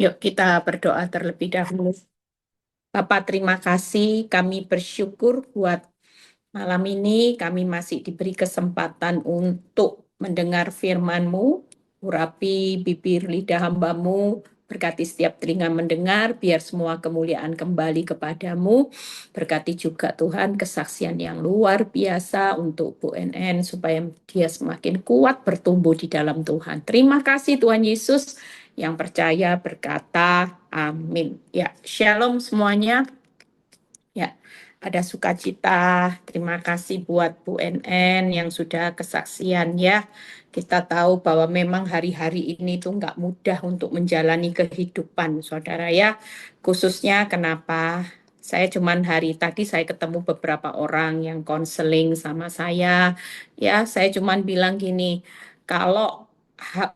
Yuk kita berdoa terlebih dahulu. Bapak, terima kasih. Kami bersyukur buat malam ini kami masih diberi kesempatan untuk mendengar firman-Mu. Urapi bibir lidah hamba-Mu, berkati setiap telinga mendengar, biar semua kemuliaan kembali kepadamu. Berkati juga Tuhan kesaksian yang luar biasa untuk Bu NN, supaya dia semakin kuat bertumbuh di dalam Tuhan. Terima kasih Tuhan Yesus. Yang percaya berkata, amin. Ya, shalom semuanya. Ya, ada sukacita. Terima kasih buat Bu NN yang sudah kesaksian ya. Kita tahu bahwa memang hari-hari ini tuh nggak mudah untuk menjalani kehidupan, saudara ya. Khususnya kenapa? Saya cuman hari tadi saya ketemu beberapa orang yang konseling sama saya. Ya, saya cuman bilang gini, kalau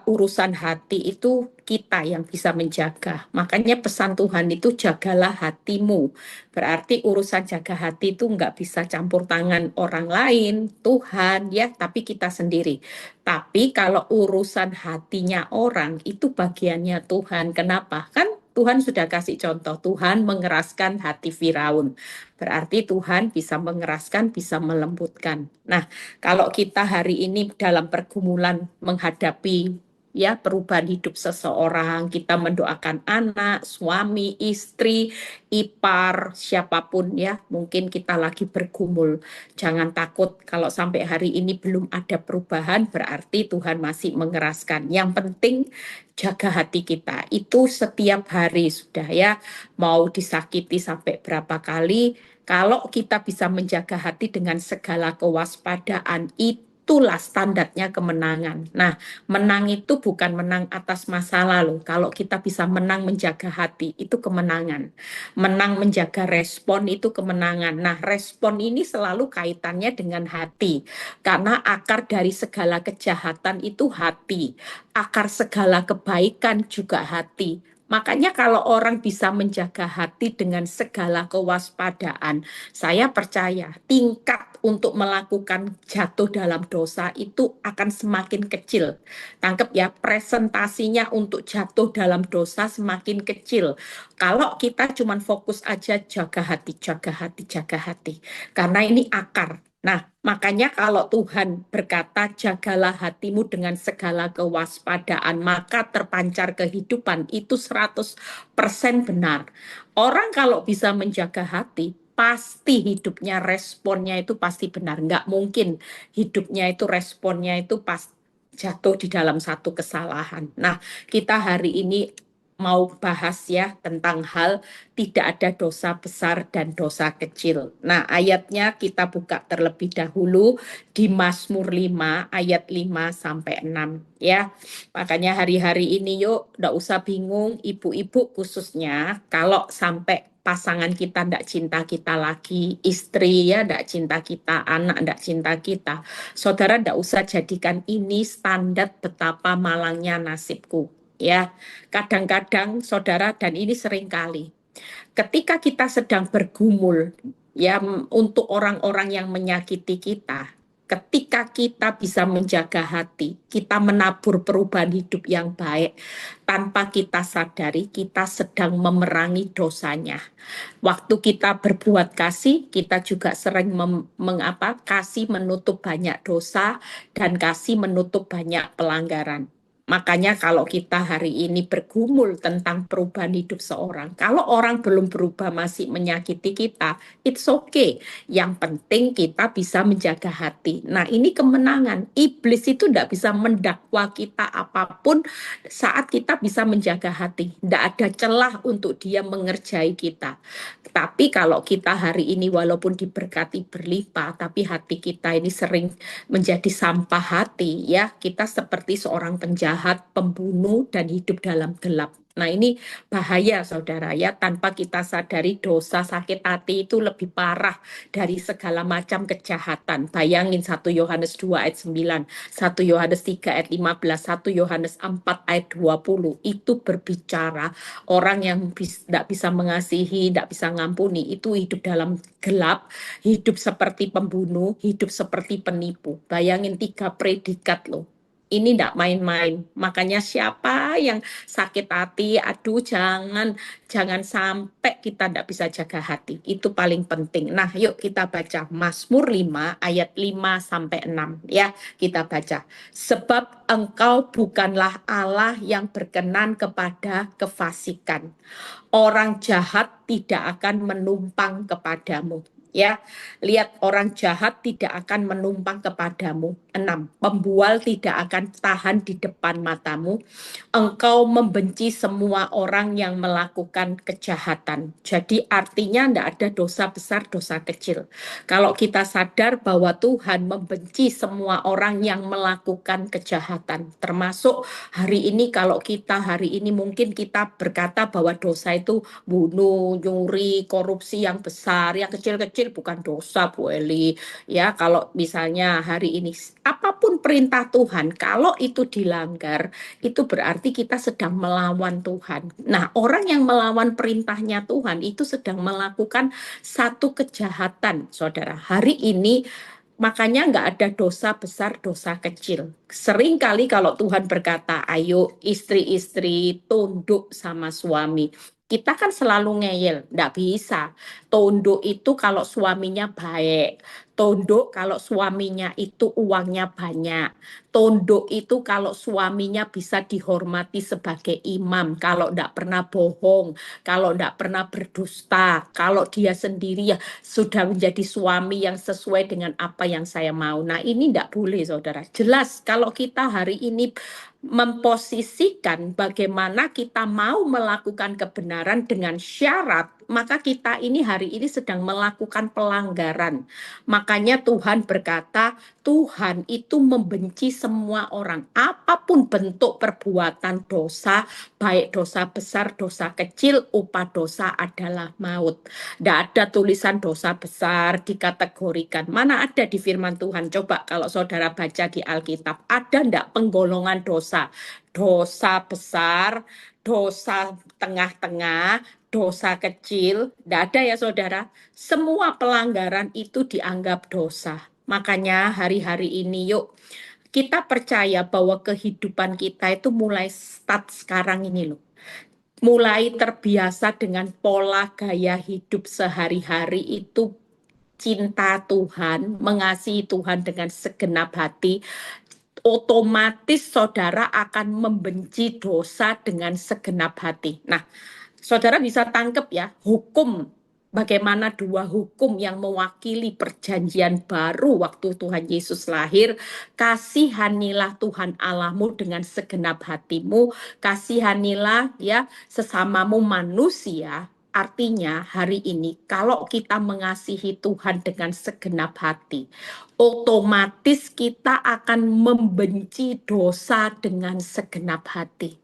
urusan hati itu kita yang bisa menjaga. Makanya pesan Tuhan itu jagalah hatimu. Berarti urusan jaga hati itu nggak bisa campur tangan orang lain, Tuhan ya, tapi kita sendiri. Tapi kalau urusan hatinya orang itu bagiannya Tuhan. Kenapa? Kan Tuhan sudah kasih contoh, Tuhan mengeraskan hati Firaun. Berarti Tuhan bisa mengeraskan, bisa melembutkan. Nah, kalau kita hari ini dalam pergumulan menghadapi ya perubahan hidup seseorang, kita mendoakan anak, suami, istri, ipar, siapapun ya, mungkin kita lagi bergumul. Jangan takut kalau sampai hari ini belum ada perubahan, berarti Tuhan masih mengeraskan. Yang penting jaga hati kita. Itu setiap hari sudah ya, mau disakiti sampai berapa kali, kalau kita bisa menjaga hati dengan segala kewaspadaan, itulah standarnya kemenangan. Nah, menang itu bukan menang atas masalah loh. Kalau kita bisa menang menjaga hati, itu kemenangan. Menang menjaga respon itu kemenangan. Nah, respon ini selalu kaitannya dengan hati. Karena akar dari segala kejahatan itu hati. Akar segala kebaikan juga hati. Makanya kalau orang bisa menjaga hati dengan segala kewaspadaan, saya percaya tingkat untuk melakukan jatuh dalam dosa itu akan semakin kecil. Tangkep ya, presentasinya untuk jatuh dalam dosa semakin kecil. Kalau kita cuma fokus aja jaga hati, jaga hati, jaga hati. Karena ini akar. Nah, makanya kalau Tuhan berkata, jagalah hatimu dengan segala kewaspadaan, maka terpancar kehidupan, itu 100% benar. Orang kalau bisa menjaga hati, pasti hidupnya responnya itu pasti benar. Nggak mungkin hidupnya itu responnya itu pas jatuh di dalam satu kesalahan. Nah, kita hari ini mau bahas ya tentang hal tidak ada dosa besar dan dosa kecil. Nah, ayatnya kita buka terlebih dahulu di Mazmur 5 ayat 5 sampai 6 ya. Makanya hari-hari ini yuk, nggak usah bingung, ibu-ibu khususnya, kalau sampai pasangan kita nggak cinta kita lagi, istri ya nggak cinta kita, anak nggak cinta kita, saudara nggak usah jadikan ini standar betapa malangnya nasibku. Ya, kadang-kadang saudara, dan ini sering kali, ketika kita sedang bergumul ya untuk orang-orang yang menyakiti kita, ketika kita bisa menjaga hati, kita menabur perubahan hidup yang baik, tanpa kita sadari kita sedang memerangi dosanya. Waktu kita berbuat kasih, kita juga sering mengapa kasih menutup banyak dosa dan kasih menutup banyak pelanggaran. Makanya kalau kita hari ini bergumul tentang perubahan hidup seorang, kalau orang belum berubah masih menyakiti kita, it's okay. Yang penting kita bisa menjaga hati. Nah, ini kemenangan. Iblis itu tidak bisa mendakwa kita apapun saat kita bisa menjaga hati. Tidak ada celah untuk dia mengerjai kita. Tapi kalau kita hari ini walaupun diberkati berlimpah, tapi hati kita ini sering menjadi sampah hati, ya kita seperti seorang penjahat, pembunuh, dan hidup dalam gelap. Nah ini bahaya saudara ya, tanpa kita sadari dosa sakit hati itu lebih parah dari segala macam kejahatan. Bayangin 1 Yohanes 2 ayat 9, 1 Yohanes 3 ayat 15, 1 Yohanes 4 ayat 20, itu berbicara orang yang tidak bisa mengasihi, tidak bisa ngampuni, itu hidup dalam gelap, hidup seperti pembunuh, hidup seperti penipu. Bayangin 3 predikat loh. Ini tidak main-main. Makanya siapa yang sakit hati, aduh jangan sampai kita tidak bisa jaga hati. Itu paling penting. Nah, yuk kita baca Mazmur 5 ayat 5 sampai 6 ya. Kita baca. Sebab engkau bukanlah Allah yang berkenan kepada kefasikan. Orang jahat tidak akan menumpang kepadamu. Ya, lihat orang jahat tidak akan menumpang kepadamu. 6. Pembual tidak akan tahan di depan matamu. Engkau membenci semua orang yang melakukan kejahatan. Jadi artinya tidak ada dosa besar, dosa kecil. Kalau kita sadar bahwa Tuhan membenci semua orang yang melakukan kejahatan, termasuk hari ini kalau kita hari ini mungkin kita berkata bahwa dosa itu bunuh, nyuri, korupsi yang besar, yang kecil-kecil bukan dosa, Bu Eli. Ya, kalau misalnya hari ini apapun perintah Tuhan, kalau itu dilanggar, itu berarti kita sedang melawan Tuhan. Nah, orang yang melawan perintahnya Tuhan itu sedang melakukan satu kejahatan, saudara. Hari ini makanya nggak ada dosa besar, dosa kecil. Seringkali kalau Tuhan berkata, ayo istri-istri tunduk sama suami. Kita kan selalu ngeyel, nggak bisa. Tunduk itu kalau suaminya baik. Tunduk kalau suaminya itu uangnya banyak. Tunduk itu kalau suaminya bisa dihormati sebagai imam, kalau nggak pernah bohong, kalau nggak pernah berdusta, kalau dia sendiri ya sudah menjadi suami yang sesuai dengan apa yang saya mau. Nah, ini tidak boleh, saudara. Jelas kalau kita hari ini memposisikan bagaimana kita mau melakukan kebenaran dengan syarat, maka kita ini hari ini sedang melakukan pelanggaran. Makanya Tuhan berkata, Tuhan itu membenci semua orang. Apapun bentuk perbuatan dosa, baik dosa besar, dosa kecil, upah dosa adalah maut. Tidak ada tulisan dosa besar dikategorikan. Mana ada di firman Tuhan? Coba kalau saudara baca di Alkitab, ada tidak penggolongan dosa? Dosa besar, dosa tengah-tengah, dosa kecil. Tidak ada ya saudara. Semua pelanggaran itu dianggap dosa. Makanya hari-hari ini yuk kita percaya bahwa kehidupan kita itu mulai start sekarang ini loh. Mulai terbiasa dengan pola gaya hidup sehari-hari itu cinta Tuhan, mengasihi Tuhan dengan segenap hati, otomatis saudara akan membenci dosa dengan segenap hati. Nah, saudara bisa tangkap ya, hukum bagaimana dua hukum yang mewakili perjanjian baru waktu Tuhan Yesus lahir. Kasihanilah Tuhan Allahmu dengan segenap hatimu, kasihanilah ya sesamamu manusia. Artinya hari ini kalau kita mengasihi Tuhan dengan segenap hati, otomatis kita akan membenci dosa dengan segenap hati.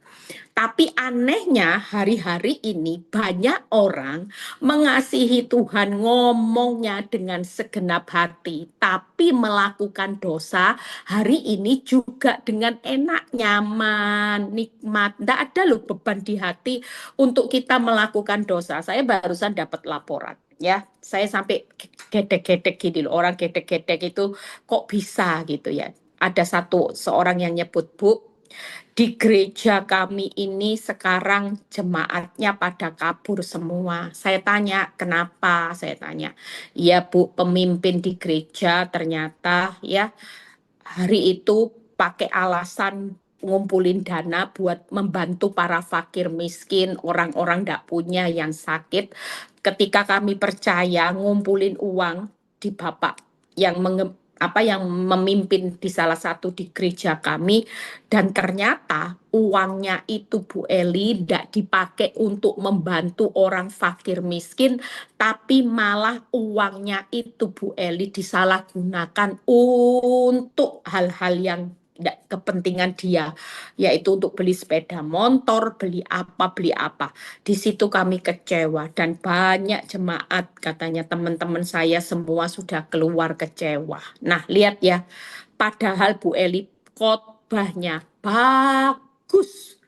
Tapi anehnya hari-hari ini banyak orang mengasihi Tuhan ngomongnya dengan segenap hati, tapi melakukan dosa hari ini juga dengan enak, nyaman, nikmat. Tidak ada loh beban di hati untuk kita melakukan dosa. Saya barusan dapat laporan. Ya, saya sampai gedek-gedek gini loh. Orang gedek-gedek itu kok bisa gitu ya. Ada seorang yang nyebut, Bu, di gereja kami ini sekarang jemaatnya pada kabur semua. Saya tanya, kenapa? Saya tanya. Ya Bu, pemimpin di gereja ternyata ya hari itu pakai alasan ngumpulin dana buat membantu para fakir miskin, orang-orang tidak punya yang sakit. Ketika kami percaya ngumpulin uang di Bapak yang yang memimpin di salah satu di gereja kami, dan ternyata uangnya itu Bu Eli tidak dipakai untuk membantu orang fakir miskin, tapi malah uangnya itu Bu Eli disalahgunakan untuk hal-hal yang tidak kepentingan dia, yaitu untuk beli sepeda motor, beli apa. Di situ kami kecewa dan banyak jemaat katanya teman-teman saya semua sudah keluar kecewa. Nah, lihat ya, padahal Bu Eli khotbahnya bagus.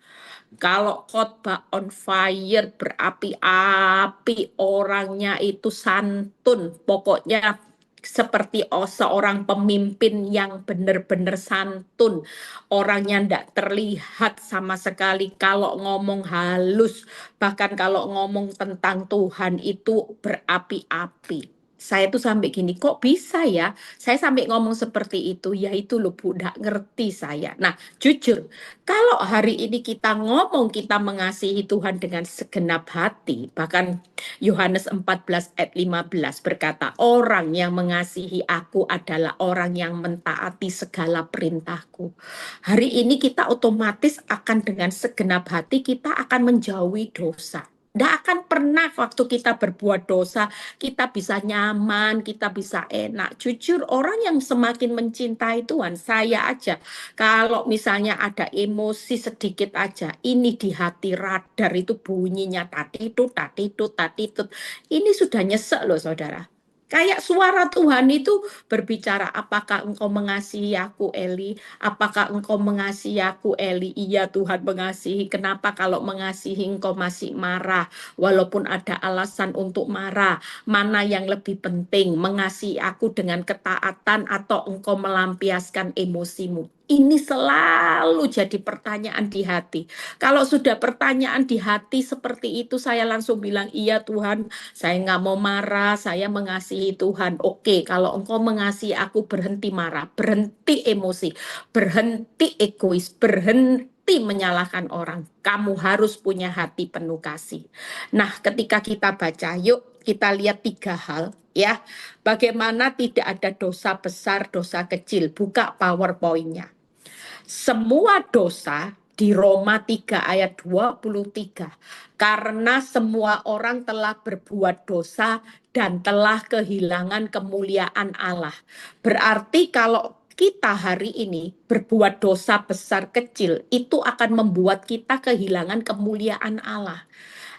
Kalau khotbah on fire, berapi-api, orangnya itu santun, pokoknya seperti seorang pemimpin yang benar-benar santun, orangnya tidak terlihat sama sekali, kalau ngomong halus, bahkan kalau ngomong tentang Tuhan itu berapi-api. Saya tuh sampai gini, kok bisa ya? Saya sampai ngomong seperti itu, ya itu loh Bu, nggak ngerti saya. Nah, jujur, kalau hari ini kita ngomong kita mengasihi Tuhan dengan segenap hati, bahkan Yohanes 14 ayat 15 berkata, orang yang mengasihi aku adalah orang yang mentaati segala perintahku. Hari ini kita otomatis akan dengan segenap hati kita akan menjauhi dosa. Tidak akan pernah waktu kita berbuat dosa, kita bisa nyaman, kita bisa enak. Jujur, orang yang semakin mencintai Tuhan, saya aja, kalau misalnya ada emosi sedikit aja, ini di hati radar itu bunyinya tatitut, tatitut, tatitut. Ini sudah nyesek loh saudara. Kayak suara Tuhan itu berbicara, apakah engkau mengasihi aku Eli? Apakah engkau mengasihi aku Eli? Iya Tuhan mengasihi. Kenapa kalau mengasihi engkau masih marah? Walaupun ada alasan untuk marah. Mana yang lebih penting? Mengasihi aku dengan ketaatan atau engkau melampiaskan emosimu? Ini selalu jadi pertanyaan di hati. Kalau sudah pertanyaan di hati seperti itu, saya langsung bilang, iya Tuhan, saya nggak mau marah, saya mengasihi Tuhan. Oke, kalau engkau mengasihi aku, berhenti marah, berhenti emosi, berhenti egois, berhenti menyalahkan orang. Kamu harus punya hati penuh kasih. Nah, ketika kita baca, yuk kita lihat 3 hal ya. Bagaimana tidak ada dosa besar, dosa kecil. Buka PowerPoint-nya. Semua dosa di Roma 3 ayat 23. Karena semua orang telah berbuat dosa dan telah kehilangan kemuliaan Allah. Berarti kalau kita hari ini berbuat dosa besar kecil, itu akan membuat kita kehilangan kemuliaan Allah.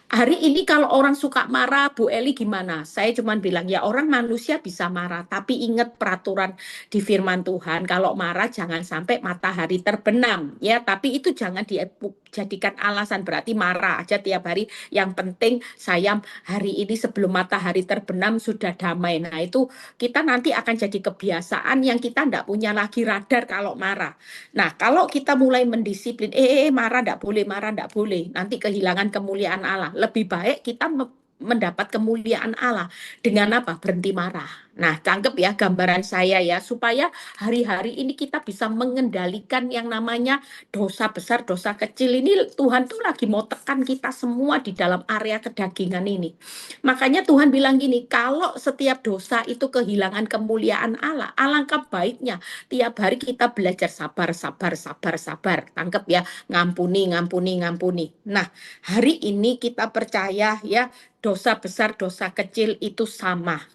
Hari ini kalau orang suka marah, Bu Eli gimana? Saya cuma bilang, ya orang manusia bisa marah, tapi ingat peraturan di firman Tuhan, kalau marah jangan sampai matahari terbenam, ya. Tapi itu jangan dijadikan alasan, berarti marah aja tiap hari. Yang penting saya hari ini sebelum matahari terbenam sudah damai. Nah itu kita nanti akan jadi kebiasaan yang kita tidak punya lagi radar kalau marah. Nah, kalau kita mulai mendisiplin, marah enggak boleh, nanti kehilangan kemuliaan Allah. Lebih baik kita mendapat kemuliaan Allah dengan apa? Berhenti marah. Nah, cangkep ya gambaran saya ya, supaya hari-hari ini kita bisa mengendalikan yang namanya dosa besar, dosa kecil ini. Tuhan tuh lagi mau tekan kita semua di dalam area kedagingan ini. Makanya Tuhan bilang gini, kalau setiap dosa itu kehilangan kemuliaan Allah, alangkah baiknya tiap hari kita belajar sabar, sabar, sabar, sabar. Tangkep ya, ngampuni, ngampuni, ngampuni. Nah, hari ini kita percaya ya, dosa besar, dosa kecil itu sama.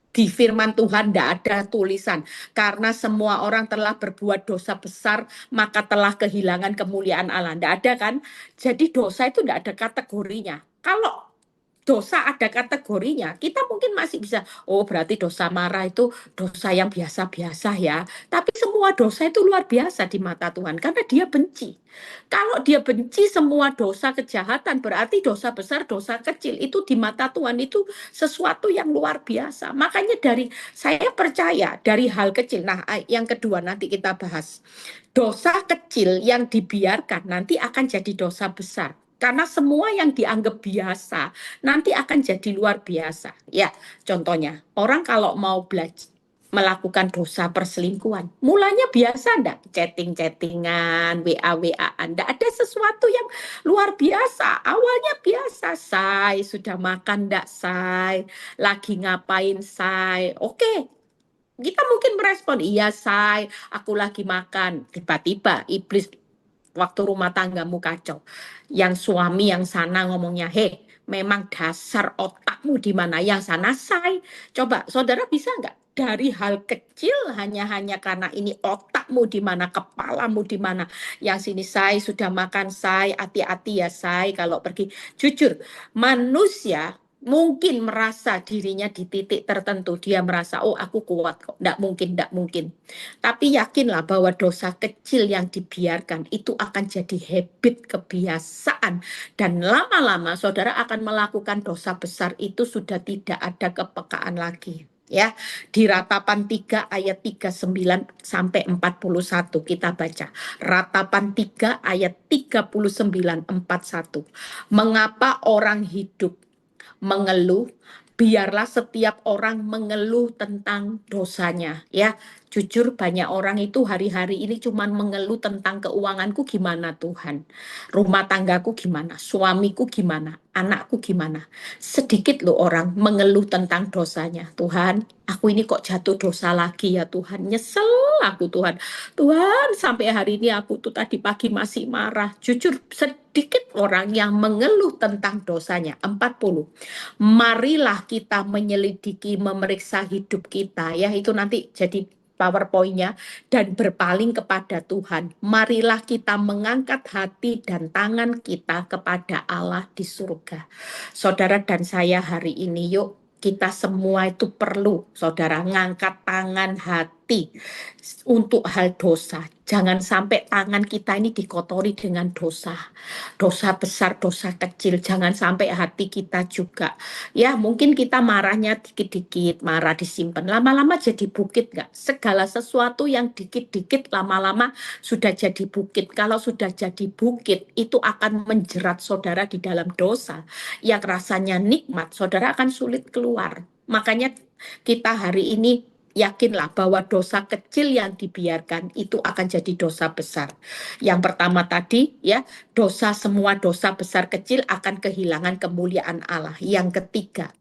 Di firman Tuhan tidak ada tulisan, karena semua orang telah berbuat dosa besar, maka telah kehilangan kemuliaan Allah. Tidak ada kan? Jadi dosa itu tidak ada kategorinya. Kalau dosa ada kategorinya, kita mungkin masih bisa, oh berarti dosa marah itu dosa yang biasa-biasa ya. Tapi semua dosa itu luar biasa di mata Tuhan, karena dia benci. Kalau dia benci semua dosa kejahatan, berarti dosa besar, dosa kecil, itu di mata Tuhan itu sesuatu yang luar biasa. Makanya saya percaya dari hal kecil. Nah, yang kedua nanti kita bahas. Dosa kecil yang dibiarkan nanti akan jadi dosa besar. Karena semua yang dianggap biasa nanti akan jadi luar biasa. Ya, contohnya, orang kalau mau belajar melakukan dosa perselingkuhan, mulanya biasa enggak? Chatting-chattingan, WA-WA-an, enggak ada sesuatu yang luar biasa. Awalnya biasa, say, sudah makan enggak, say? Lagi ngapain, say? Oke, kita mungkin merespon, iya, say, aku lagi makan. Tiba-tiba iblis waktu rumah tanggamu kacau, yang suami yang sana ngomongnya, memang dasar otakmu di mana, yang sana say. Coba saudara bisa nggak dari hal kecil, hanya karena ini otakmu di mana, kepalamu di mana, yang sini say, sudah makan say, hati-hati ya say kalau pergi. Jujur, manusia mungkin merasa dirinya di titik tertentu, dia merasa, oh aku kuat kok, enggak mungkin. Tapi yakinlah bahwa dosa kecil yang dibiarkan itu akan jadi habit, kebiasaan. Dan lama-lama saudara akan melakukan dosa besar itu sudah tidak ada kepekaan lagi. Ya, di Ratapan 3 ayat 39 sampai 41 kita baca. Ratapan 3 ayat 39 41. Mengapa orang hidup mengeluh? Biarlah setiap orang mengeluh tentang dosanya, ya. Jujur banyak orang itu hari-hari ini cuman mengeluh tentang keuanganku gimana Tuhan. Rumah tanggaku gimana, suamiku gimana, anakku gimana. Sedikit loh orang mengeluh tentang dosanya. Tuhan, aku ini kok jatuh dosa lagi ya Tuhan. Nyesel aku Tuhan. Tuhan, sampai hari ini aku tuh tadi pagi masih marah. Jujur sedikit orang yang mengeluh tentang dosanya. 40. Marilah kita menyelidiki, memeriksa hidup kita. Ya, itu nanti jadi PowerPoint-nya, dan berpaling kepada Tuhan. Marilah kita mengangkat hati dan tangan kita kepada Allah di surga. Saudara dan saya hari ini, yuk kita semua itu perlu, saudara, ngangkat tangan hati untuk hal dosa. Jangan sampai tangan kita ini dikotori dengan dosa. Dosa besar, dosa kecil. Jangan sampai hati kita juga. Ya, mungkin kita marahnya dikit-dikit, marah disimpan. Lama-lama jadi bukit nggak? Segala sesuatu yang dikit-dikit lama-lama sudah jadi bukit. Kalau sudah jadi bukit, itu akan menjerat saudara di dalam dosa. Yang rasanya nikmat, saudara akan sulit keluar. Makanya kita hari ini yakinlah bahwa dosa kecil yang dibiarkan itu akan jadi dosa besar. Yang pertama tadi, ya, semua dosa besar kecil akan kehilangan kemuliaan Allah. Yang ketiga,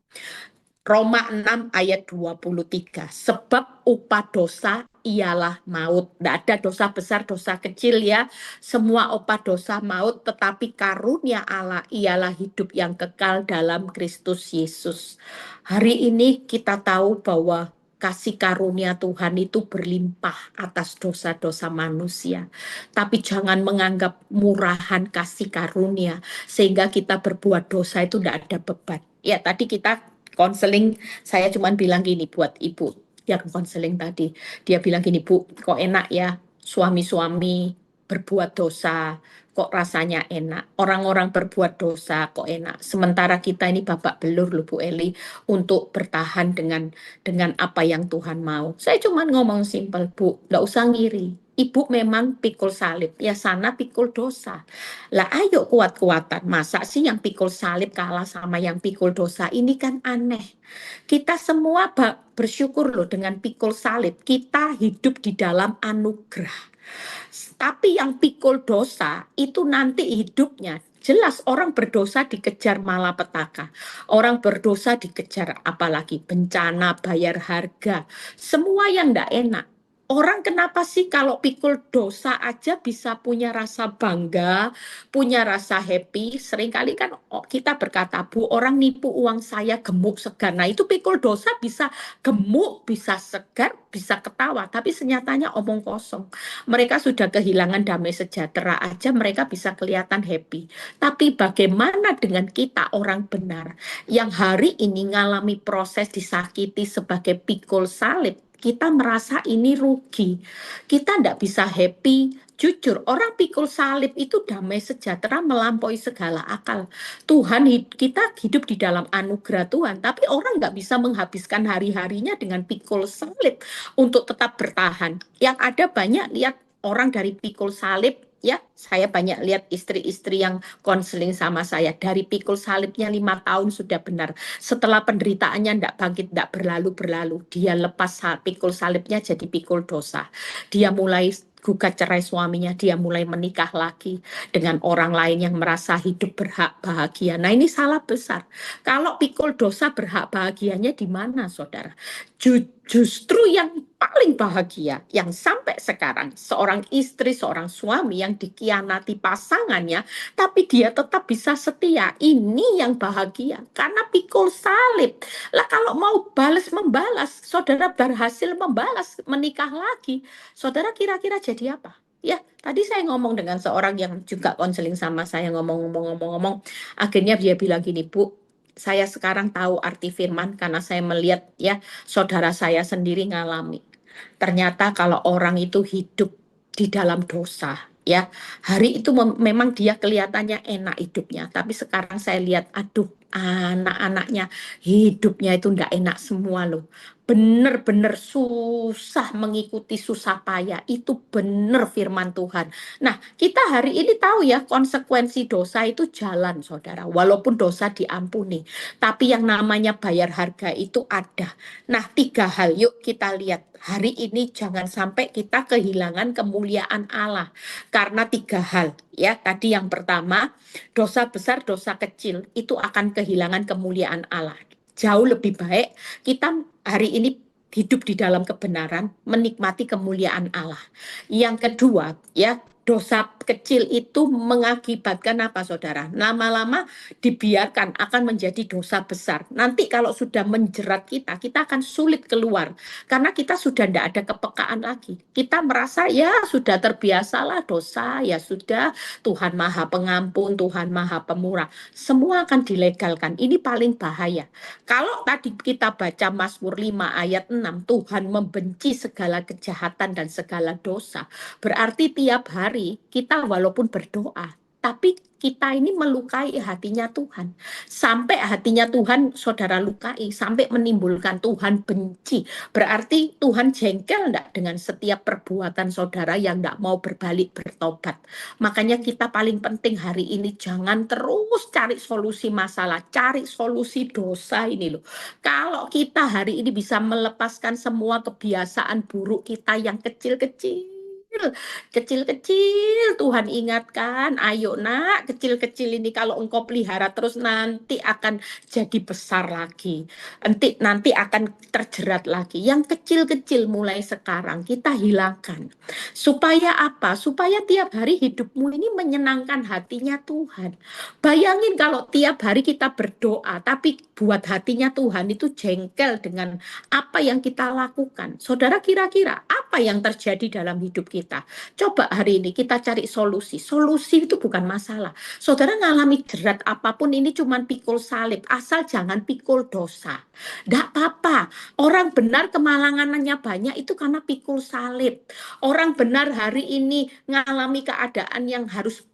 Roma 6 ayat 23. Sebab upah dosa ialah maut. Tidak ada dosa besar, dosa kecil ya. Semua upah dosa maut, tetapi karunia Allah ialah hidup yang kekal dalam Kristus Yesus. Hari ini kita tahu bahwa kasih karunia Tuhan itu berlimpah atas dosa-dosa manusia. Tapi jangan menganggap murahan kasih karunia sehingga kita berbuat dosa itu tidak ada beban. Ya, tadi kita konseling, saya cuma bilang gini buat ibu yang konseling tadi. Dia bilang gini, Bu, kok enak ya suami-suami berbuat dosa, kok rasanya enak. Orang-orang berbuat dosa kok enak. Sementara kita ini babak belur loh Bu Eli untuk bertahan dengan apa yang Tuhan mau. Saya cuma ngomong simpel, Bu, nggak usah ngiri. Ibu memang pikul salib, ya sana pikul dosa. Lah ayo kuat-kuatan, masa sih yang pikul salib kalah sama yang pikul dosa? Ini kan aneh. Kita semua bersyukur loh dengan pikul salib. Kita hidup di dalam anugerah. Tapi yang pikul dosa itu nanti hidupnya jelas orang berdosa dikejar malapetaka. Orang berdosa dikejar apalagi bencana, bayar harga. Semua yang enggak enak. Orang kenapa sih kalau pikul dosa aja bisa punya rasa bangga, punya rasa happy? Seringkali kan kita berkata, Bu, orang nipu uang saya gemuk segar. Nah itu pikul dosa bisa gemuk, bisa segar, bisa ketawa. Tapi senyatanya omong kosong. Mereka sudah kehilangan damai sejahtera aja, mereka bisa kelihatan happy. Tapi bagaimana dengan kita orang benar yang hari ini ngalami proses disakiti sebagai pikul salib? Kita merasa ini rugi. Kita tidak bisa happy. Jujur, orang pikul salib itu damai sejahtera melampaui segala akal. Tuhan, kita hidup di dalam anugerah Tuhan, tapi orang nggak bisa menghabiskan hari-harinya dengan pikul salib untuk tetap bertahan. Yang ada banyak lihat orang dari pikul salib, ya, saya banyak lihat istri-istri yang konseling sama saya, dari pikul salibnya 5 tahun sudah benar. Setelah penderitaannya tidak bangkit, tidak berlalu-berlalu, dia lepas pikul salibnya jadi pikul dosa. Dia mulai gugat cerai suaminya, dia mulai menikah lagi dengan orang lain yang merasa hidup berhak bahagia. Nah ini salah besar. Kalau pikul dosa berhak bahagianya di mana saudara? Justru yang paling bahagia, yang sampai sekarang seorang istri, seorang suami yang dikhianati pasangannya, tapi dia tetap bisa setia. Ini yang bahagia, karena pikul salib. Lah kalau mau membalas, saudara berhasil membalas, menikah lagi, saudara kira-kira jadi apa? Ya, tadi saya ngomong dengan seorang yang juga konseling sama saya, ngomong-ngomong, akhirnya dia bilang gini, Bu, saya sekarang tahu arti firman karena saya melihat ya saudara saya sendiri ngalami. Ternyata kalau orang itu hidup di dalam dosa, ya, hari itu memang dia kelihatannya enak hidupnya, tapi sekarang saya lihat, aduh, anak-anaknya hidupnya itu enggak enak semua loh. benar-benar susah mengikuti susah payah. Itu benar firman Tuhan. Nah, kita hari ini tahu ya konsekuensi dosa itu jalan, saudara. Walaupun dosa diampuni, tapi yang namanya bayar harga itu ada. Nah, 3 hal yuk kita lihat. Hari ini jangan sampai kita kehilangan kemuliaan Allah. Karena 3 hal ya. Tadi yang pertama, dosa besar, dosa kecil itu akan kehilangan kemuliaan Allah. Jauh lebih baik kita hari ini hidup di dalam kebenaran, menikmati kemuliaan Allah. Yang kedua, ya, dosa kecil itu mengakibatkan apa, saudara? Lama-lama dibiarkan akan menjadi dosa besar. Nanti kalau sudah menjerat kita, kita akan sulit keluar. Karena kita sudah tidak ada kepekaan lagi. Kita merasa ya sudah terbiasalah dosa, ya sudah, Tuhan Maha Pengampun, Tuhan Maha Pemurah. Semua akan dilegalkan. Ini paling bahaya. Kalau tadi kita baca Mazmur 5 ayat 6, Tuhan membenci segala kejahatan dan segala dosa. Berarti tiap hari kita walaupun berdoa, tapi kita ini melukai hatinya Tuhan. Sampai hatinya Tuhan saudara lukai, sampai menimbulkan Tuhan benci. Berarti Tuhan jengkel enggak dengan setiap perbuatan saudara yang enggak mau berbalik bertobat. Makanya kita paling penting hari ini jangan terus cari solusi masalah, cari solusi dosa ini loh. Kalau kita hari ini bisa melepaskan semua kebiasaan buruk kita yang kecil-kecil, kecil-kecil Tuhan ingatkan, ayo nak, kecil-kecil ini kalau engkau pelihara terus nanti akan jadi besar lagi. Nanti akan terjerat lagi. Yang kecil-kecil mulai sekarang kita hilangkan. Supaya apa? Supaya tiap hari hidupmu ini menyenangkan hatinya Tuhan. Bayangin kalau tiap hari kita berdoa, tapi buat hatinya Tuhan itu jengkel dengan apa yang kita lakukan. Saudara, kira-kira apa yang terjadi dalam hidup kita? Coba hari ini kita cari solusi. Solusi itu bukan masalah. Saudara ngalami jerat apapun ini cuma pikul salib. Asal jangan pikul dosa. Tidak apa-apa. Orang benar kemalangannya banyak itu karena pikul salib. Orang benar hari ini ngalami keadaan yang harus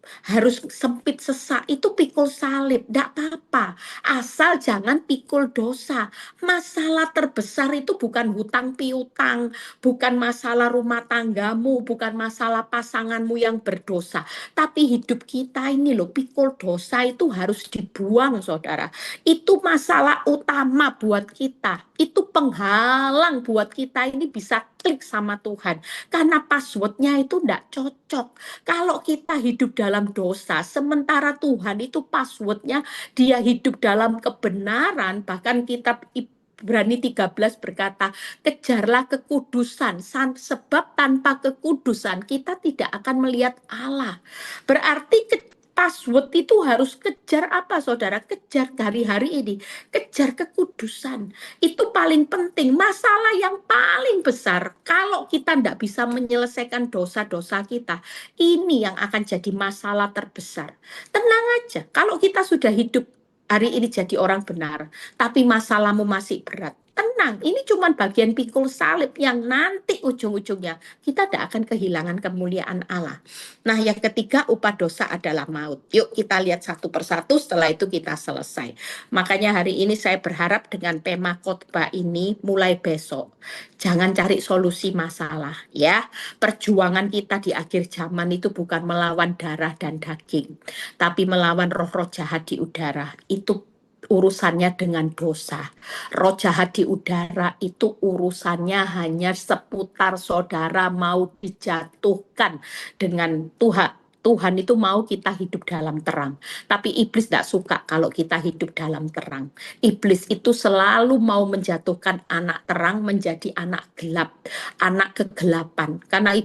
sempit sesak itu pikul salib. Tidak apa-apa. Asal jangan pikul dosa. Masalah terbesar itu bukan hutang piutang, bukan masalah rumah tanggamu, bukan masalah pasanganmu yang berdosa. Tapi hidup kita ini loh, pikul dosa itu harus dibuang, saudara. Itu masalah utama buat kita. Itu penghalang buat kita ini bisa klik sama Tuhan. Karena passwordnya itu tidak cocok. Kalau kita hidup dalam dosa, sementara Tuhan itu passwordnya dia hidup dalam kebenaran, bahkan kitab Ibrani 13 berkata, kejarlah kekudusan, sebab tanpa kekudusan kita tidak akan melihat Allah. Berarti password itu harus kejar apa, saudara? Kejar hari-hari ini, kejar kekudusan. Itu paling penting. Masalah yang paling besar, kalau kita tidak bisa menyelesaikan dosa-dosa kita, ini yang akan jadi masalah terbesar. Tenang aja, kalau kita sudah hidup hari ini jadi orang benar, tapi masalahmu masih berat, tenang, ini cuma bagian pikul salib yang nanti ujung-ujungnya kita tidak akan kehilangan kemuliaan Allah. Nah, yang ketiga, upah dosa adalah maut. Yuk kita lihat satu persatu, setelah itu kita selesai. Makanya hari ini saya berharap dengan tema khotbah ini mulai besok, jangan cari solusi masalah ya. Perjuangan kita di akhir zaman itu bukan melawan darah dan daging, tapi melawan roh-roh jahat di udara. Itu urusannya dengan dosa. Roh jahat di udara itu urusannya hanya seputar saudara mau dijatuhkan dengan Tuhan. Tuhan itu mau kita hidup dalam terang. Tapi iblis tidak suka kalau kita hidup dalam terang. Iblis itu selalu mau menjatuhkan anak terang menjadi anak gelap, anak kegelapan. Karena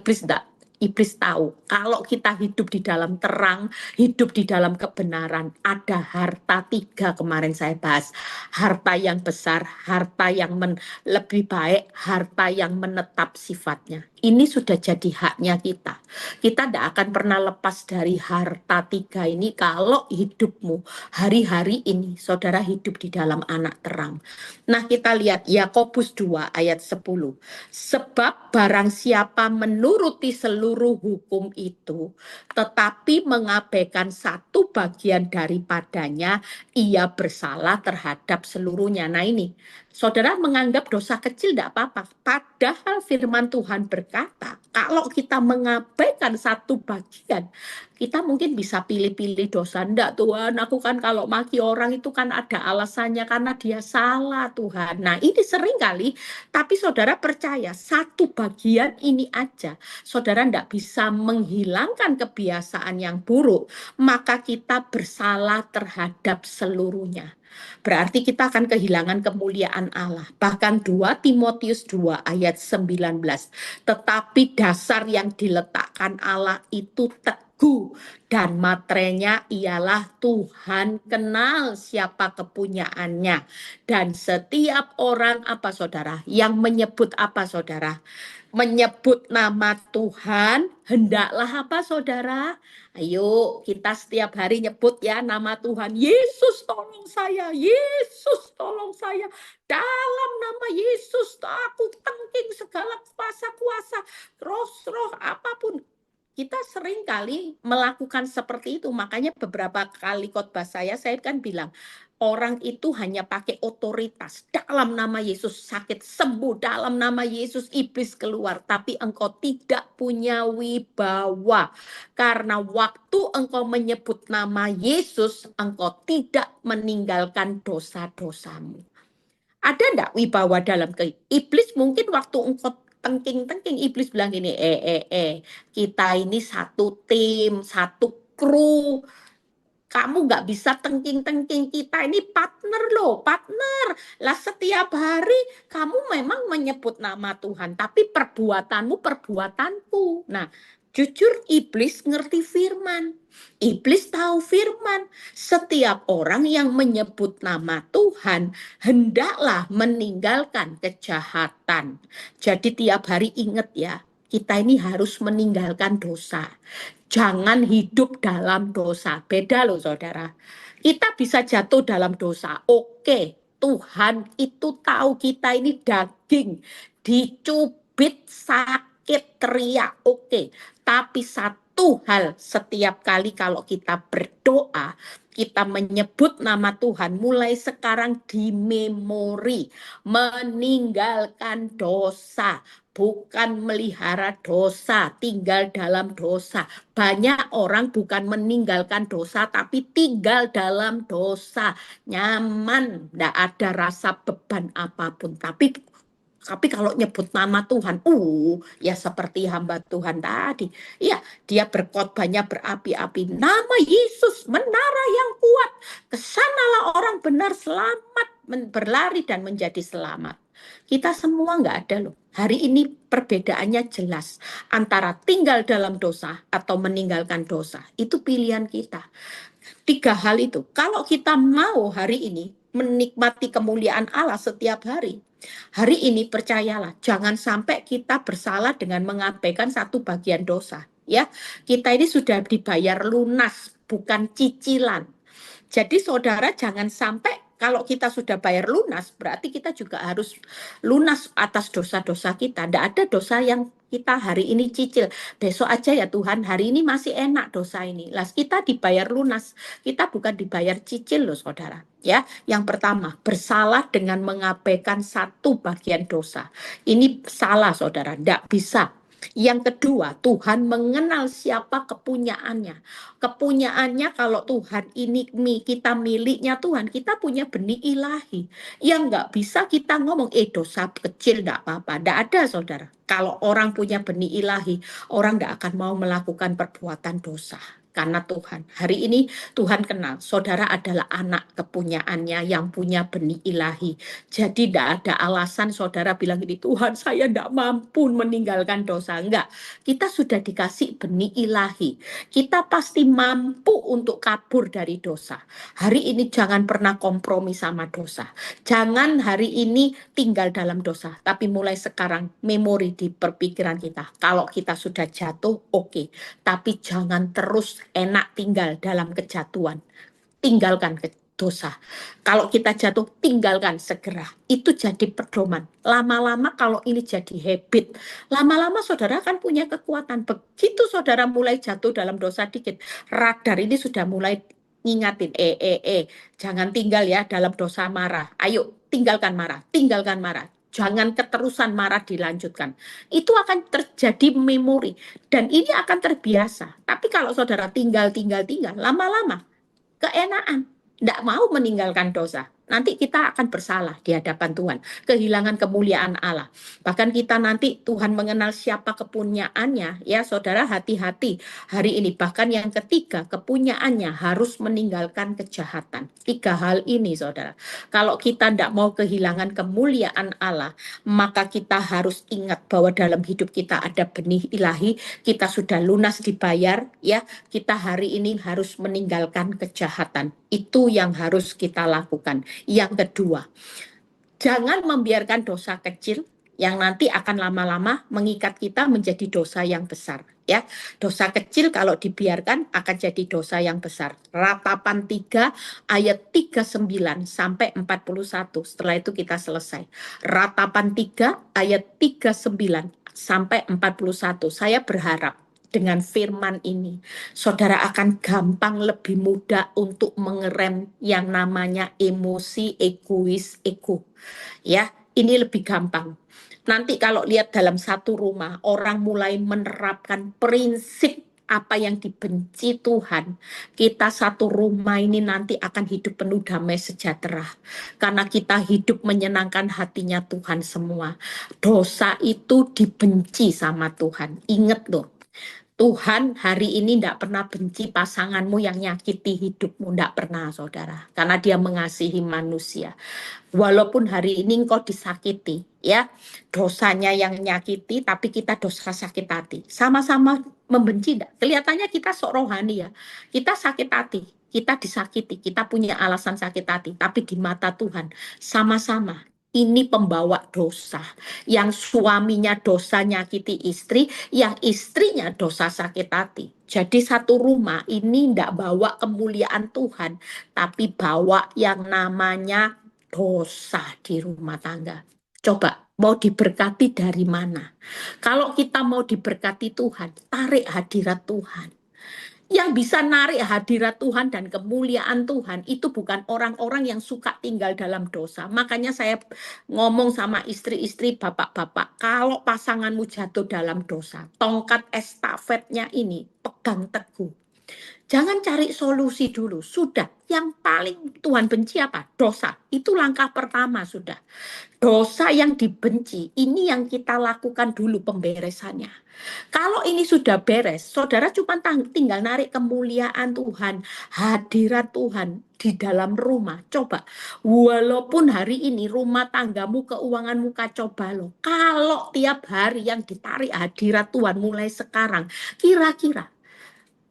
Iblis tahu kalau kita hidup di dalam terang, hidup di dalam kebenaran, ada harta 3 kemarin saya bahas. Harta yang besar, harta yang lebih baik, harta yang menetap sifatnya. Ini sudah jadi haknya kita. Kita tidak akan pernah lepas dari harta 3 ini kalau hidupmu hari-hari ini, saudara hidup di dalam anak terang. Nah, kita lihat Yakobus 2 ayat 10. Sebab barang siapa menuruti seluruh hukum itu, tetapi mengabaikan satu bagian daripadanya, ia bersalah terhadap seluruhnya. Nah ini, saudara menganggap dosa kecil tidak apa-apa. Padahal firman Tuhan berkata, kalau kita mengabaikan satu bagian, kita mungkin bisa pilih-pilih dosa. Enggak Tuhan, aku kan kalau maki orang itu kan ada alasannya karena dia salah Tuhan. Nah ini sering kali, tapi saudara percaya satu bagian ini aja. Saudara enggak bisa menghilangkan kebiasaan yang buruk, maka kita bersalah terhadap seluruhnya. Berarti kita akan kehilangan kemuliaan Allah. Bahkan 2 Timotius 2 ayat 19. Tetapi dasar yang diletakkan Allah itu teguh dan materainya ialah Tuhan kenal siapa kepunyaannya. Dan setiap orang apa saudara? Yang menyebut apa saudara? Menyebut nama Tuhan, hendaklah apa saudara? Ayo kita setiap hari nyebut ya nama Tuhan. Yesus tolong saya, Yesus tolong saya. Dalam nama Yesus aku tengking segala kuasa-kuasa, roh apapun. Kita sering kali melakukan seperti itu. Makanya beberapa kali khotbah saya kan bilang, orang itu hanya pakai otoritas. Dalam nama Yesus sakit sembuh, dalam nama Yesus iblis keluar. Tapi engkau tidak punya wibawa. Karena waktu engkau menyebut nama Yesus, engkau tidak meninggalkan dosa-dosamu. Ada enggak wibawa dalam iblis? Mungkin waktu engkau tengking-tengking, iblis bilang gini, kita ini satu tim, satu kru. Kamu nggak bisa tengking-tengking, kita ini partner loh, partner. Lah setiap hari kamu memang menyebut nama Tuhan, tapi perbuatanmu perbuatanku. Nah, jujur iblis ngerti firman. Iblis tahu firman. Setiap orang yang menyebut nama Tuhan, hendaklah meninggalkan kejahatan. Jadi tiap hari ingat ya, kita ini harus meninggalkan dosa. Jangan hidup dalam dosa. Beda loh saudara. Kita bisa jatuh dalam dosa. Oke, Tuhan itu tahu kita ini daging. Dicubit, sakit, teriak. Oke, tapi satu hal, setiap kali kalau kita berdoa, kita menyebut nama Tuhan, mulai sekarang di memori. Meninggalkan dosa. Bukan melihara dosa, tinggal dalam dosa. Banyak orang bukan meninggalkan dosa, tapi tinggal dalam dosa. Nyaman, tidak ada rasa beban apapun. Tapi kalau nyebut nama Tuhan, ya seperti hamba Tuhan tadi. Iya, dia berkhotbahnya berapi-api. Nama Yesus, menara yang kuat. Kesanalah orang benar selamat, berlari dan menjadi selamat. Kita semua nggak ada loh. Hari ini perbedaannya jelas antara tinggal dalam dosa atau meninggalkan dosa. Itu pilihan kita. 3 hal itu. Kalau kita mau hari ini menikmati kemuliaan Allah setiap hari, hari ini percayalah, jangan sampai kita bersalah dengan mengabaikan satu bagian dosa. Ya, kita ini sudah dibayar lunas, bukan cicilan. Jadi saudara jangan sampai kalau kita sudah bayar lunas, berarti kita juga harus lunas atas dosa-dosa kita. Tidak ada dosa yang kita hari ini cicil. Besok aja ya Tuhan, hari ini masih enak dosa ini. Lah kita dibayar lunas, kita bukan dibayar cicil loh saudara. Ya, yang pertama, bersalah dengan mengabaikan satu bagian dosa. Ini salah saudara, tidak bisa. Yang kedua, Tuhan mengenal siapa kepunyaannya. Kepunyaannya kalau Tuhan ini kita miliknya Tuhan, kita punya benih ilahi. Yang nggak bisa kita ngomong, dosa kecil nggak apa-apa. Nggak ada saudara. Kalau orang punya benih ilahi, orang nggak akan mau melakukan perbuatan dosa. Karena Tuhan, hari ini Tuhan kenal, saudara adalah anak kepunyaannya yang punya benih ilahi. Jadi tidak ada alasan saudara bilang gini, Tuhan saya tidak mampu meninggalkan dosa. Enggak, kita sudah dikasih benih ilahi. Kita pasti mampu untuk kabur dari dosa. Hari ini jangan pernah kompromi sama dosa. Jangan hari ini tinggal dalam dosa. Tapi mulai sekarang memori di perpikiran kita. Kalau kita sudah jatuh, oke. Tapi jangan terus enak tinggal dalam kejatuhan. Tinggalkan dosa. Kalau kita jatuh, tinggalkan segera. Itu jadi pedoman. Lama-lama kalau ini jadi habit, lama-lama saudara akan punya kekuatan. Begitu saudara mulai jatuh dalam dosa dikit, radar ini sudah mulai ngingatin, jangan tinggal ya dalam dosa marah. Ayo, tinggalkan marah, tinggalkan marah. Jangan keterusan marah dilanjutkan. Itu akan terjadi memori. Dan ini akan terbiasa. Tapi kalau saudara tinggal, lama-lama keenaan, tidak mau meninggalkan dosa. Nanti kita akan bersalah di hadapan Tuhan, kehilangan kemuliaan Allah. Bahkan kita nanti Tuhan mengenal siapa kepunyaannya, ya saudara hati-hati hari ini. Bahkan yang ketiga, kepunyaannya harus meninggalkan kejahatan. 3 hal ini saudara. Kalau kita tidak mau kehilangan kemuliaan Allah, maka kita harus ingat bahwa dalam hidup kita ada benih ilahi, kita sudah lunas dibayar, ya. Kita hari ini harus meninggalkan kejahatan. Itu yang harus kita lakukan. Yang kedua, jangan membiarkan dosa kecil yang nanti akan lama-lama mengikat kita menjadi dosa yang besar. Ya, dosa kecil kalau dibiarkan akan jadi dosa yang besar. Ratapan 3 ayat 39 sampai 41. Setelah itu kita selesai. Ratapan 3 ayat 39 sampai 41. Saya berharap dengan firman ini, saudara akan gampang lebih mudah untuk mengerem yang namanya emosi egois ego. Ya, ini lebih gampang. Nanti kalau lihat dalam satu rumah, orang mulai menerapkan prinsip apa yang dibenci Tuhan, kita satu rumah ini nanti akan hidup penuh damai sejahtera. Karena kita hidup menyenangkan hatinya Tuhan semua. Dosa itu dibenci sama Tuhan. Ingat loh, Tuhan hari ini tidak pernah benci pasanganmu yang nyakiti hidupmu, tidak pernah saudara. Karena dia mengasihi manusia. Walaupun hari ini engkau disakiti, ya, dosanya yang nyakiti, tapi kita dosa sakit hati. Sama-sama membenci, enggak? Kelihatannya kita sok rohani ya. Kita sakit hati, kita disakiti, kita punya alasan sakit hati. Tapi di mata Tuhan, sama-sama. Ini pembawa dosa. Yang suaminya dosa nyakiti istri, yang istrinya dosa sakit hati. Jadi satu rumah ini tidak bawa kemuliaan Tuhan, tapi bawa yang namanya dosa di rumah tangga. Coba, mau diberkati dari mana? Kalau kita mau diberkati Tuhan, tarik hadirat Tuhan. Yang bisa narik hadirat Tuhan dan kemuliaan Tuhan itu bukan orang-orang yang suka tinggal dalam dosa. Makanya saya ngomong sama istri-istri, bapak-bapak, kalau pasanganmu jatuh dalam dosa, tongkat estafetnya ini pegang teguh. Jangan cari solusi dulu. Sudah, yang paling Tuhan benci apa? Dosa. Itu langkah pertama sudah. Dosa yang dibenci, ini yang kita lakukan dulu pemberesannya. Kalau ini sudah beres, saudara cuma tinggal narik kemuliaan Tuhan, hadirat Tuhan di dalam rumah. Coba, walaupun hari ini rumah tanggamu, keuanganmu kacau balau, kalau tiap hari yang ditarik hadirat Tuhan mulai sekarang, kira-kira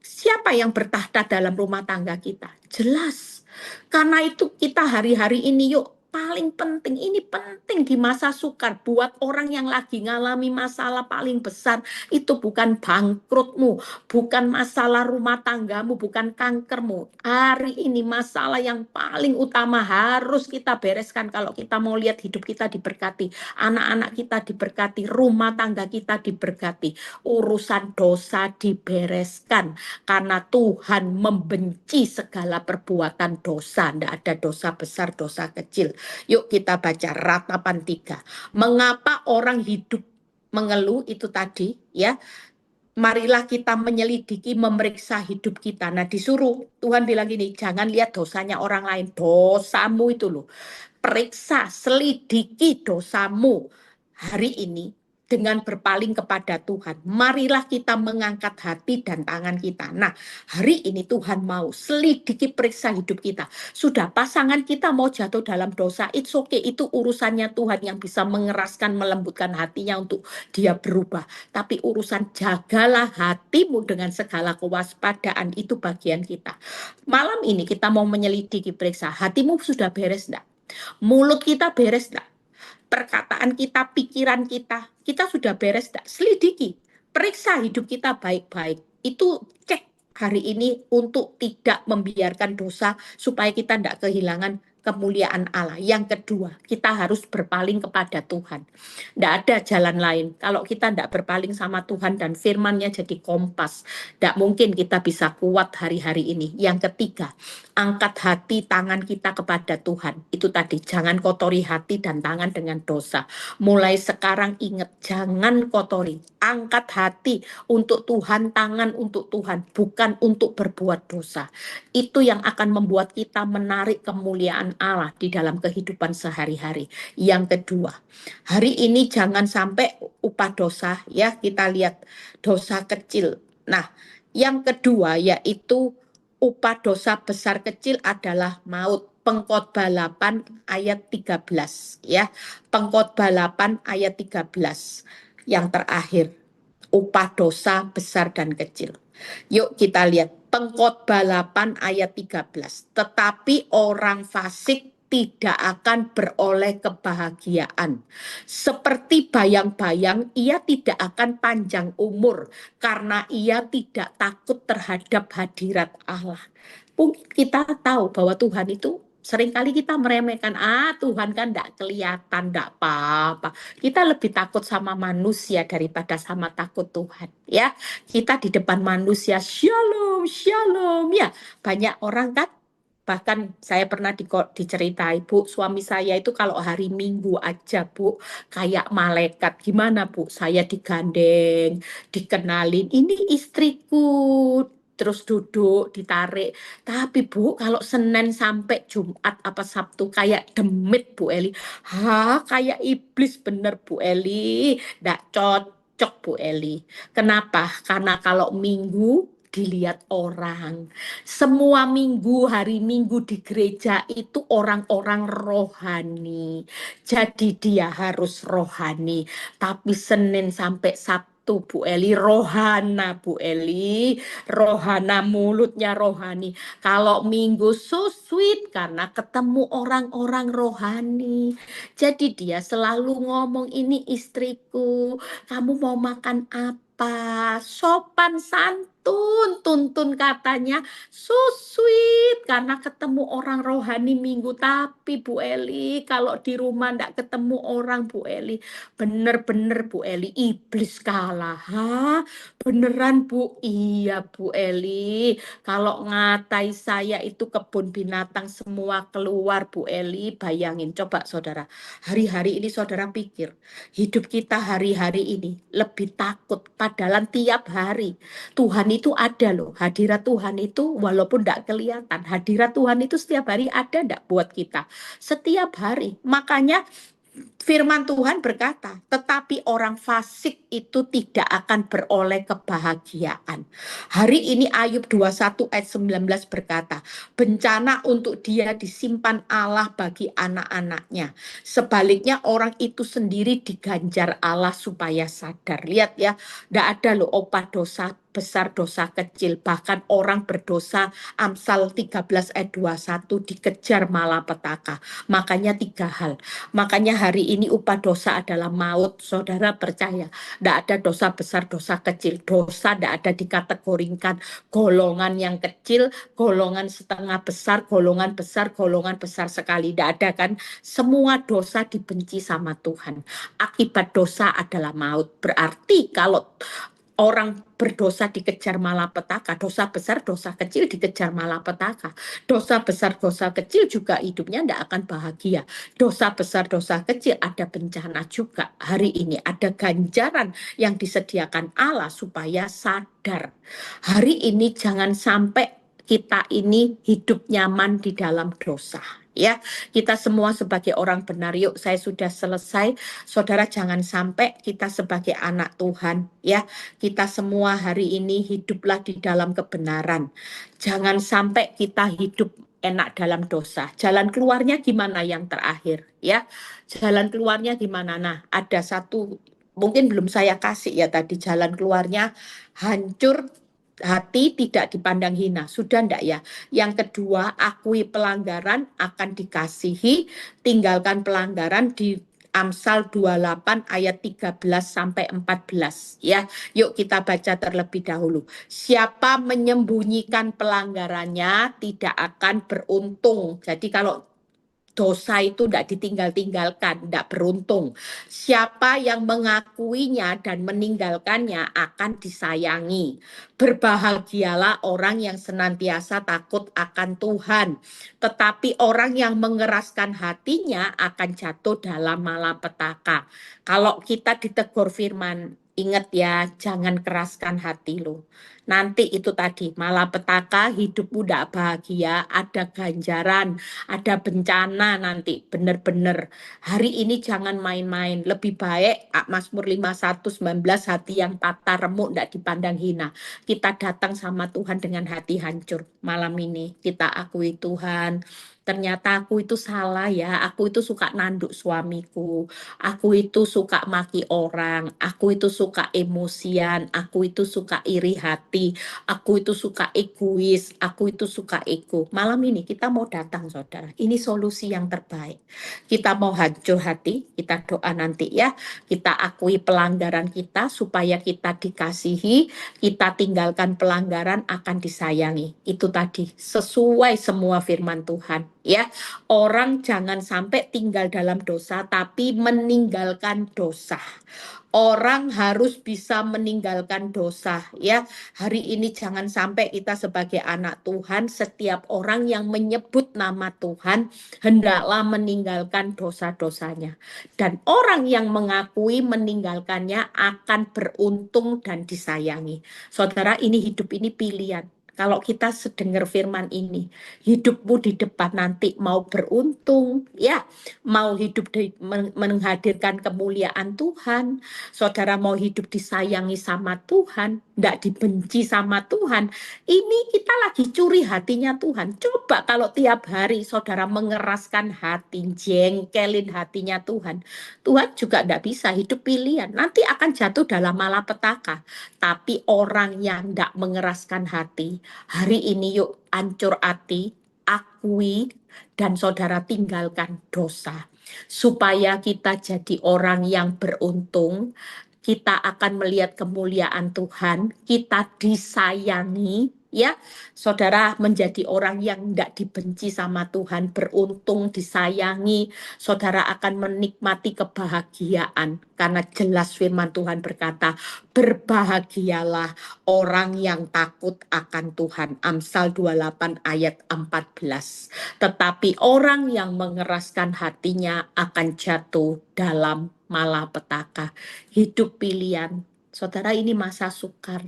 siapa yang bertahta dalam rumah tangga kita? Jelas. Karena itu kita hari-hari ini yuk, paling penting, ini penting di masa sukar buat orang yang lagi ngalami masalah paling besar. Itu bukan bangkrutmu, bukan masalah rumah tanggamu, bukan kankermu. Hari ini masalah yang paling utama harus kita bereskan kalau kita mau lihat hidup kita diberkati, anak-anak kita diberkati, rumah tangga kita diberkati. Urusan dosa dibereskan. Karena Tuhan membenci segala perbuatan dosa. Tidak ada dosa besar, dosa kecil. Yuk kita baca Ratapan 3. Mengapa orang hidup mengeluh itu tadi, ya. Marilah kita menyelidiki, memeriksa hidup kita. Nah disuruh, Tuhan bilang gini, jangan lihat dosanya orang lain. Dosamu itu loh. Periksa, selidiki dosamu. Hari ini dengan berpaling kepada Tuhan. Marilah kita mengangkat hati dan tangan kita. Nah, hari ini Tuhan mau selidiki, periksa hidup kita. Sudah pasangan kita mau jatuh dalam dosa, it's okay. Itu urusannya Tuhan yang bisa mengeraskan, melembutkan hatinya untuk dia berubah. Tapi urusan jagalah hatimu dengan segala kewaspadaan, itu bagian kita. Malam ini kita mau menyelidiki, periksa. Hatimu sudah beres enggak? Mulut kita beres enggak? Perkataan kita, pikiran kita sudah beres, tak? Selidiki, periksa hidup kita baik-baik. Itu cek hari ini untuk tidak membiarkan dosa supaya kita tidak kehilangan kemuliaan Allah. Yang kedua, kita harus berpaling kepada Tuhan. Tidak ada jalan lain. Kalau kita tidak berpaling sama Tuhan dan firman-Nya jadi kompas, tidak mungkin kita bisa kuat hari-hari ini. Yang ketiga, angkat hati tangan kita kepada Tuhan. Itu tadi, jangan kotori hati dan tangan dengan dosa. Mulai sekarang ingat, jangan kotori. Angkat hati untuk Tuhan, tangan untuk Tuhan, bukan untuk berbuat dosa. Itu yang akan membuat kita menarik kemuliaan Allah di dalam kehidupan sehari-hari. Yang kedua, hari ini jangan sampai upah dosa, ya, kita lihat dosa kecil. Nah, yang kedua yaitu upah dosa besar kecil adalah maut. Pengkhotbah 8 ayat 13, ya. Pengkhotbah 8 ayat 13 yang terakhir. Upah dosa besar dan kecil. Yuk kita lihat Pengkhotbah 8 ayat 13. Tetapi orang fasik tidak akan beroleh kebahagiaan. Seperti bayang-bayang, ia tidak akan panjang umur karena ia tidak takut terhadap hadirat Allah. Mungkin kita tahu bahwa Tuhan itu seringkali kita meremehkan, Tuhan kan tidak kelihatan, tidak apa-apa. Kita lebih takut sama manusia daripada sama takut Tuhan. Ya, kita di depan manusia, shalom, shalom. Ya, banyak orang kan, bahkan saya pernah diceritai, Bu, suami saya itu kalau hari Minggu aja, Bu, kayak malaikat. Gimana, Bu? Saya digandeng, dikenalin, ini istriku. Terus duduk, ditarik. Tapi Bu, kalau Senin sampai Jumat apa Sabtu kayak demit Bu Eli. Kayak iblis bener Bu Eli. Nggak cocok Bu Eli. Kenapa? Karena kalau Minggu dilihat orang. Semua minggu, hari Minggu di gereja itu orang-orang rohani. Jadi dia harus rohani. Tapi Senin sampai Sabtu Bu Eli, rohana Bu Eli. Rohana, mulutnya rohani. Kalau Minggu so sweet karena ketemu orang-orang rohani. Jadi dia selalu ngomong, ini istriku, kamu mau makan apa? Sopan santun, tuntun katanya. So sweet karena ketemu orang rohani Minggu. Tapi Bu Eli, kalau di rumah enggak ketemu orang Bu Eli, bener-bener Bu Eli, iblis kalah. Beneran Bu? Iya Bu Eli. Kalau ngatai saya itu kebun binatang semua keluar Bu Eli. Bayangin, coba saudara. Hari-hari ini saudara pikir, hidup kita hari-hari ini lebih takut. Padahal tiap hari Tuhan itu ada loh. Hadirat Tuhan itu walaupun tidak kelihatan. Hadirat Tuhan itu setiap hari ada enggak buat kita? Setiap hari. Makanya firman Tuhan berkata, tetapi orang fasik itu tidak akan beroleh kebahagiaan. Hari ini Ayub 21 ayat 19 berkata, bencana untuk dia disimpan Allah bagi anak-anaknya. Sebaliknya orang itu sendiri diganjar Allah supaya sadar. Lihat ya, tidak ada loh opah dosa besar, dosa kecil. Bahkan orang berdosa, Amsal 13 ayat 21 dikejar malapetaka. Makanya 3 hal. Makanya hari ini upah dosa adalah maut. Saudara percaya, tidak ada dosa besar, dosa kecil. Dosa tidak ada dikategorikan golongan yang kecil, golongan setengah besar, golongan besar sekali. Tidak ada kan? Semua dosa dibenci sama Tuhan. Akibat dosa adalah maut. Berarti kalau orang berdosa dikejar malapetaka, dosa besar, dosa kecil dikejar malapetaka. Dosa besar, dosa kecil juga hidupnya tidak akan bahagia. Dosa besar, dosa kecil ada bencana juga. Hari ini ada ganjaran yang disediakan Allah supaya sadar. Hari ini jangan sampai kita ini hidup nyaman di dalam dosa. Ya, kita semua sebagai orang benar, yuk saya sudah selesai. Saudara jangan sampai kita sebagai anak Tuhan, ya. Kita semua hari ini hiduplah di dalam kebenaran. Jangan sampai kita hidup enak dalam dosa. Jalan keluarnya gimana yang terakhir, ya? Jalan keluarnya gimana? Nah, ada satu mungkin belum saya kasih ya tadi jalan keluarnya hancur hati tidak dipandang hina. Sudah ndak ya? Yang kedua, akui pelanggaran akan dikasihi, tinggalkan pelanggaran di Amsal 28 ayat 13 sampai 14 ya. Yuk kita baca terlebih dahulu. Siapa menyembunyikan pelanggarannya tidak akan beruntung. Jadi kalau dosa itu tidak ditinggal-tinggalkan, tidak beruntung. Siapa yang mengakuinya dan meninggalkannya akan disayangi. Berbahagialah orang yang senantiasa takut akan Tuhan. Tetapi orang yang mengeraskan hatinya akan jatuh dalam malapetaka. Kalau kita ditegur firman, ingat ya, jangan keraskan hati lo. Nanti itu tadi, malapetaka, hidupmu tidak bahagia, ada ganjaran, ada bencana nanti, benar-benar. Hari ini jangan main-main, lebih baik Mazmur 51:19, hati yang patah remuk tidak dipandang hina. Kita datang sama Tuhan dengan hati hancur. Malam ini kita akui Tuhan, ternyata aku itu salah ya, aku itu suka nanduk suamiku, aku itu suka maki orang, aku itu suka emosian, aku itu suka iri hati, aku itu suka egois, aku itu suka ego. Malam ini kita mau datang saudara, ini solusi yang terbaik. Kita mau hancur hati, kita doa nanti ya, kita akui pelanggaran kita supaya kita dikasihi, kita tinggalkan pelanggaran akan disayangi. Itu tadi, sesuai semua firman Tuhan ya. Orang jangan sampai tinggal dalam dosa tapi meninggalkan dosa. Orang harus bisa meninggalkan dosa ya. Hari ini jangan sampai kita sebagai anak Tuhan, setiap orang yang menyebut nama Tuhan hendaklah meninggalkan dosa-dosanya. Dan orang yang mengakui meninggalkannya akan beruntung dan disayangi. Saudara, ini hidup ini pilihan. Kalau kita sedengar firman ini, hidupmu di depan nanti mau beruntung, ya, mau hidup menghadirkan kemuliaan Tuhan, saudara mau hidup disayangi sama Tuhan, tidak dibenci sama Tuhan, ini kita lagi curi hatinya Tuhan. Coba kalau tiap hari saudara mengeraskan hati, jengkelin hatinya Tuhan, Tuhan juga tidak bisa hidup pilihan. Nanti akan jatuh dalam malapetaka. Tapi orang yang tidak mengeraskan hati, hari ini yuk hancur hati, akui, dan saudara tinggalkan dosa. Supaya kita jadi orang yang beruntung, kita akan melihat kemuliaan Tuhan, kita disayangi, ya. Saudara menjadi orang yang tidak dibenci sama Tuhan, beruntung, disayangi, saudara akan menikmati kebahagiaan. Karena jelas firman Tuhan berkata, berbahagialah orang yang takut akan Tuhan. Amsal 28 ayat 14. Tetapi orang yang mengeraskan hatinya akan jatuh dalam malapetaka. Hidup pilihan. Saudara, ini masa sukar.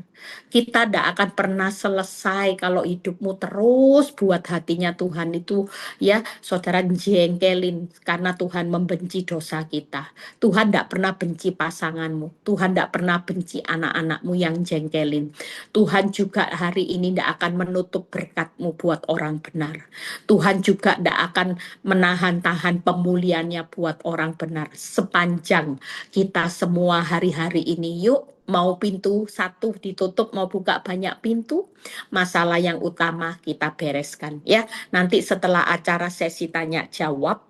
Kita tidak akan pernah selesai kalau hidupmu terus buat hatinya Tuhan itu, ya, saudara jengkelin karena Tuhan membenci dosa kita. Tuhan tidak pernah benci pasanganmu. Tuhan tidak pernah benci anak-anakmu yang jengkelin. Tuhan juga hari ini tidak akan menutup berkatmu buat orang benar. Tuhan juga tidak akan menahan-tahan pemulihannya buat orang benar. Sepanjang kita semua hari-hari ini, yuk, mau pintu satu ditutup, mau buka banyak pintu, masalah yang utama kita bereskan ya. Nanti setelah acara sesi tanya jawab,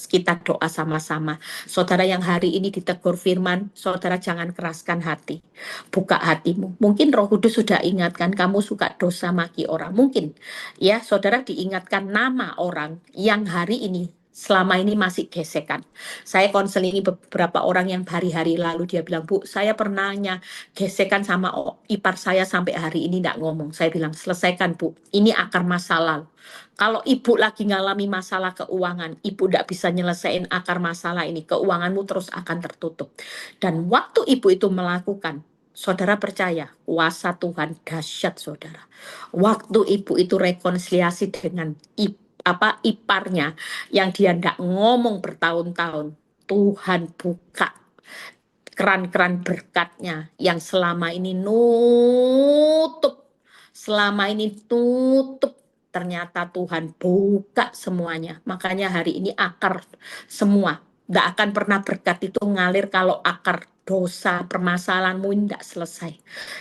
kita doa sama-sama. Saudara yang hari ini ditegur firman, saudara jangan keraskan hati, buka hatimu. Mungkin Roh Kudus sudah ingatkan kamu suka dosa maki orang, mungkin ya saudara diingatkan nama orang yang hari ini selama ini masih gesekan. Saya konseling beberapa orang yang hari-hari lalu, dia bilang, Bu, saya pernahnya gesekan sama ipar saya sampai hari ini tidak ngomong. Saya bilang, selesaikan Bu, ini akar masalah. Kalau ibu lagi ngalami masalah keuangan, ibu tidak bisa nyelesain akar masalah ini, keuanganmu terus akan tertutup. Dan waktu ibu itu melakukan, saudara percaya, kuasa Tuhan dahsyat saudara. Waktu ibu itu rekonsiliasi dengan iparnya yang dia ndak ngomong bertahun-tahun. Tuhan buka keran-keran berkatnya yang selama ini tutup, ternyata Tuhan buka semuanya. Makanya hari ini akar semua, nggak akan pernah berkat itu ngalir kalau akar dosa permasalahanmu tidak selesai.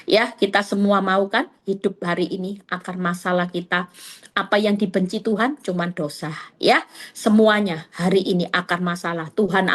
Ya, kita semua mau kan hidup hari ini akar masalah kita, apa yang dibenci Tuhan cuman dosa. Ya, semuanya hari ini akar masalah Tuhan